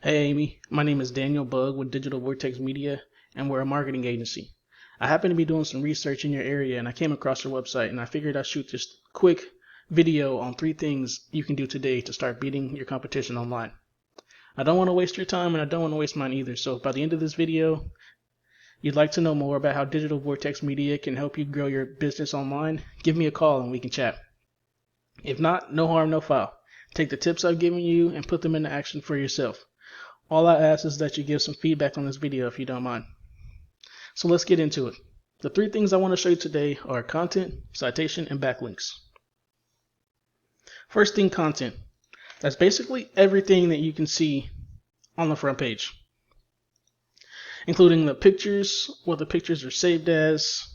Hey Amy, my name is Daniel Bug with Digital Vortex Media, and we're a marketing agency. I happen to be doing some research in your area, and I came across your website, and I figured I'd shoot this quick video on 3 things you can do today to start beating your competition online. I don't want to waste your time, and I don't want to waste mine either, so by the end of this video, you'd like to know more about how Digital Vortex Media can help you grow your business online, give me a call and we can chat. If not, no harm, no foul. Take the tips I've given you and put them into action for yourself. All I ask is that you give some feedback on this video if you don't mind. So let's get into it. The 3 things I want to show you today are content, citation, and backlinks. First thing, content. That's basically everything that you can see on the front page, including the pictures, what the pictures are saved as,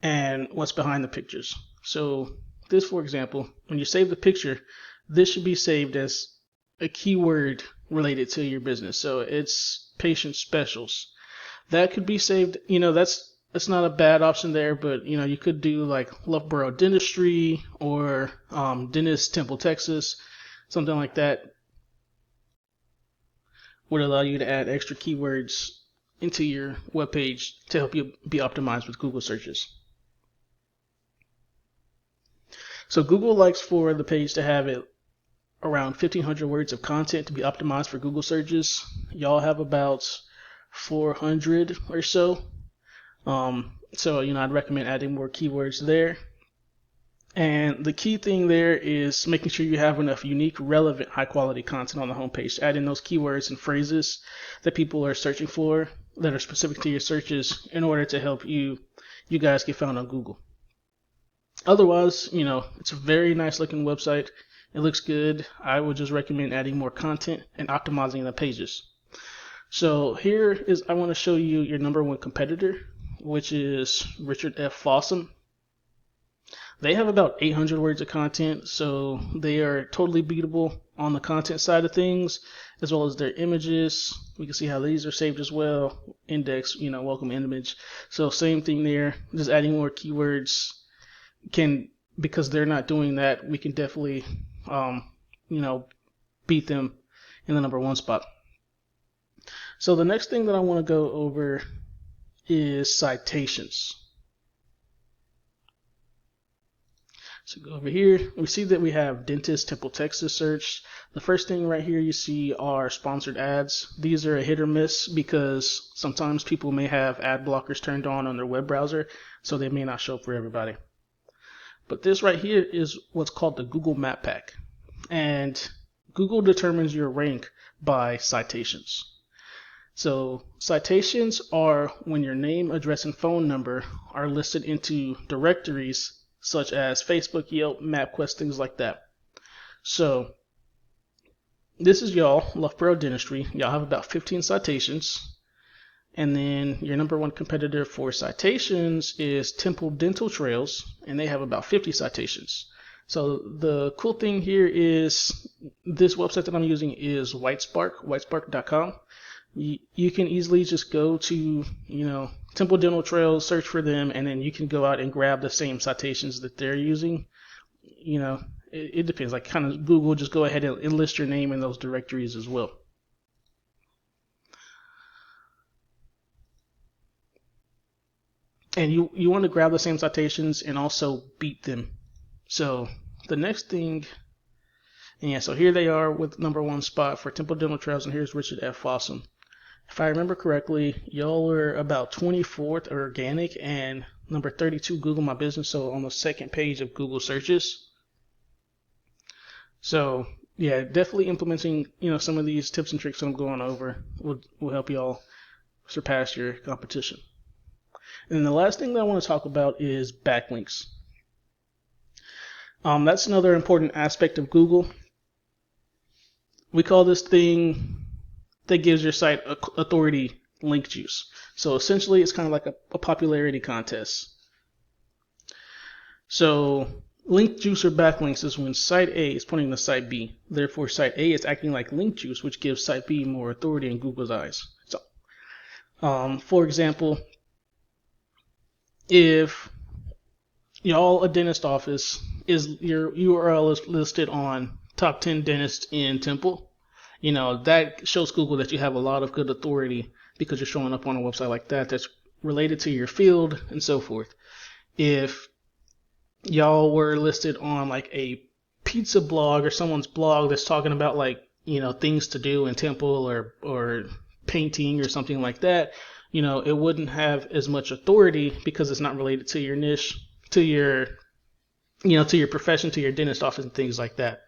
and what's behind the pictures. So this, for example, when you save the picture, this should be saved as a keyword related to your business. So it's patient specials. That could be saved, that's not a bad option there, but you could do like Lufburrow Dentistry or Dentistry Temple Tx, something like that would allow you to add extra keywords into your webpage to help you be optimized with Google searches. So Google likes for the page to have it around 1,500 words of content to be optimized for Google searches. Y'all have about 400 or so. I'd recommend adding more keywords there. And the key thing there is making sure you have enough unique, relevant, high-quality content on the homepage. Add in those keywords and phrases that people are searching for that are specific to your searches in order to help you guys get found on Google. Otherwise, it's a very nice looking website. It looks good. I would just recommend adding more content and optimizing the pages. So I want to show you your number 1 competitor, which is Richard F. Fossum. They have about 800 words of content, so they are totally beatable on the content side of things, as well as their images. We can see how these are saved as well. Index, welcome image. So same thing there, just adding more keywords because they're not doing that, we can definitely beat them in the number 1 spot. So the next thing that I want to go over is citations. So go over here, we see that we have Dentistry Temple Tx search. The first thing right here you see are sponsored ads. These are a hit or miss because sometimes people may have ad blockers turned on their web browser, so they may not show up for everybody. But this right here is what's called the Google Map Pack. And Google determines your rank by citations. So citations are when your name, address, and phone number are listed into directories such as Facebook, Yelp, MapQuest, things like that. So this is y'all, Lufburrow Dentistry. Y'all have about 15 citations. And then your number 1 competitor for citations is Temple Dental Trails, and they have about 50 citations. So the cool thing here is this website that I'm using is whitespark.com. You can easily just go to, Temple Dental Trails, search for them, and then you can go out and grab the same citations that they're using. It depends. Like kind of Google, just go ahead and list your name in those directories as well. And you want to grab the same citations and also beat them. So the next thing, so here they are with number 1 spot for Temple Dental Trails, and here's Richard F. Fossum. If I remember correctly, y'all are about 24th organic and number 32 Google My Business, so on the 2nd page of Google searches. So yeah, definitely implementing some of these tips and tricks that I'm going over will help y'all surpass your competition. And then the last thing that I want to talk about is backlinks. That's another important aspect of Google. We call this thing that gives your site authority link juice. So essentially it's kind of like a popularity contest. So link juice or backlinks is when site A is pointing to site B. Therefore site A is acting like link juice, which gives site B more authority in Google's eyes. So for example, if y'all a dentist office, your URL is listed on top 10 dentists in Temple, that shows Google that you have a lot of good authority because you're showing up on a website like that that's related to your field and so forth. If y'all were listed on like a pizza blog or someone's blog that's talking about like, things to do in Temple or painting or something like that, it wouldn't have as much authority because it's not related to your niche, to your profession, to your dentist office and things like that.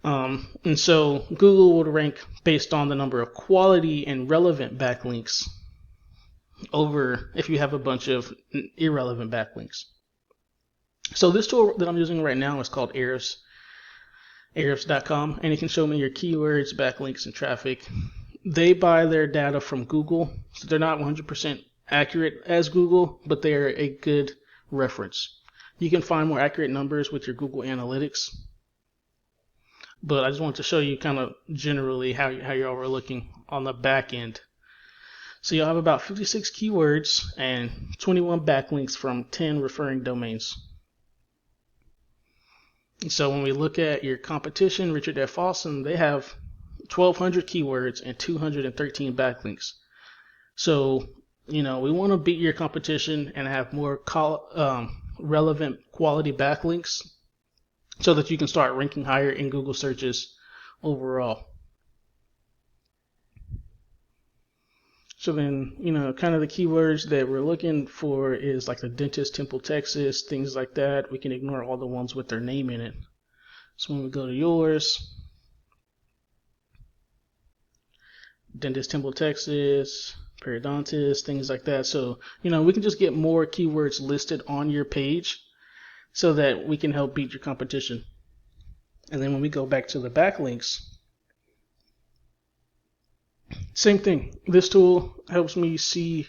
And so Google would rank based on the number of quality and relevant backlinks over if you have a bunch of irrelevant backlinks. So this tool that I'm using right now is called Ahrefs.com, and it can show me your keywords, backlinks, and traffic. They buy their data from Google, so they're not 100% accurate as Google, but they're a good reference. You can find more accurate numbers with your Google Analytics, but I just wanted to show you kind of generally how y'all were looking on the back end. So you'll have about 56 keywords and 21 backlinks from 10 referring domains. So when we look at your competition, Richard F. Austin, they have 1,200 keywords and 213 backlinks. So, we want to beat your competition and have more relevant quality backlinks so that you can start ranking higher in Google searches overall. So then, kind of the keywords that we're looking for is like the dentist, Temple, Texas, things like that. We can ignore all the ones with their name in it. So when we go to yours, dentist, Temple, Texas, periodontist, things like that. So, we can just get more keywords listed on your page so that we can help beat your competition. And then when we go back to the backlinks, same thing. This tool helps me see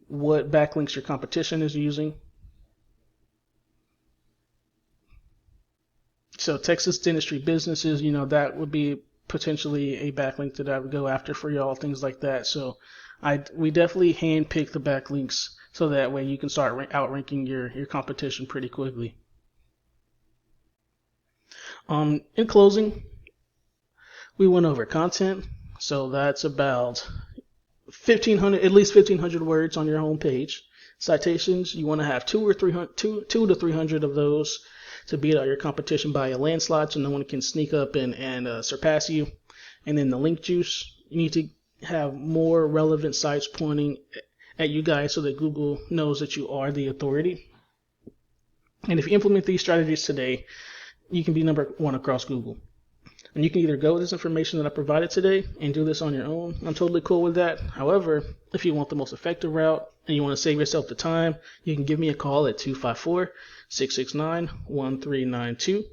what backlinks your competition is using. So Texas dentistry businesses, that would be potentially a backlink that I would go after for y'all, things like that. So we definitely handpick the backlinks so that way you can start outranking your competition pretty quickly. In closing, we went over content. So that's about 1,500, at least 1,500 words on your home page. Citations, you want to have 2 to 300 of those to beat out your competition by a landslide so no one can sneak up and surpass you. And then the link juice, you need to have more relevant sites pointing at you guys so that Google knows that you are the authority. And if you implement these strategies today, you can be number 1 across Google. And you can either go with this information that I provided today and do this on your own. I'm totally cool with that. However, if you want the most effective route and you want to save yourself the time, you can give me a call at 254-669-1392.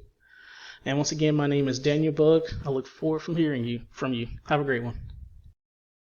And once again, my name is Daniel Bug. I look forward from hearing from you. Have a great one.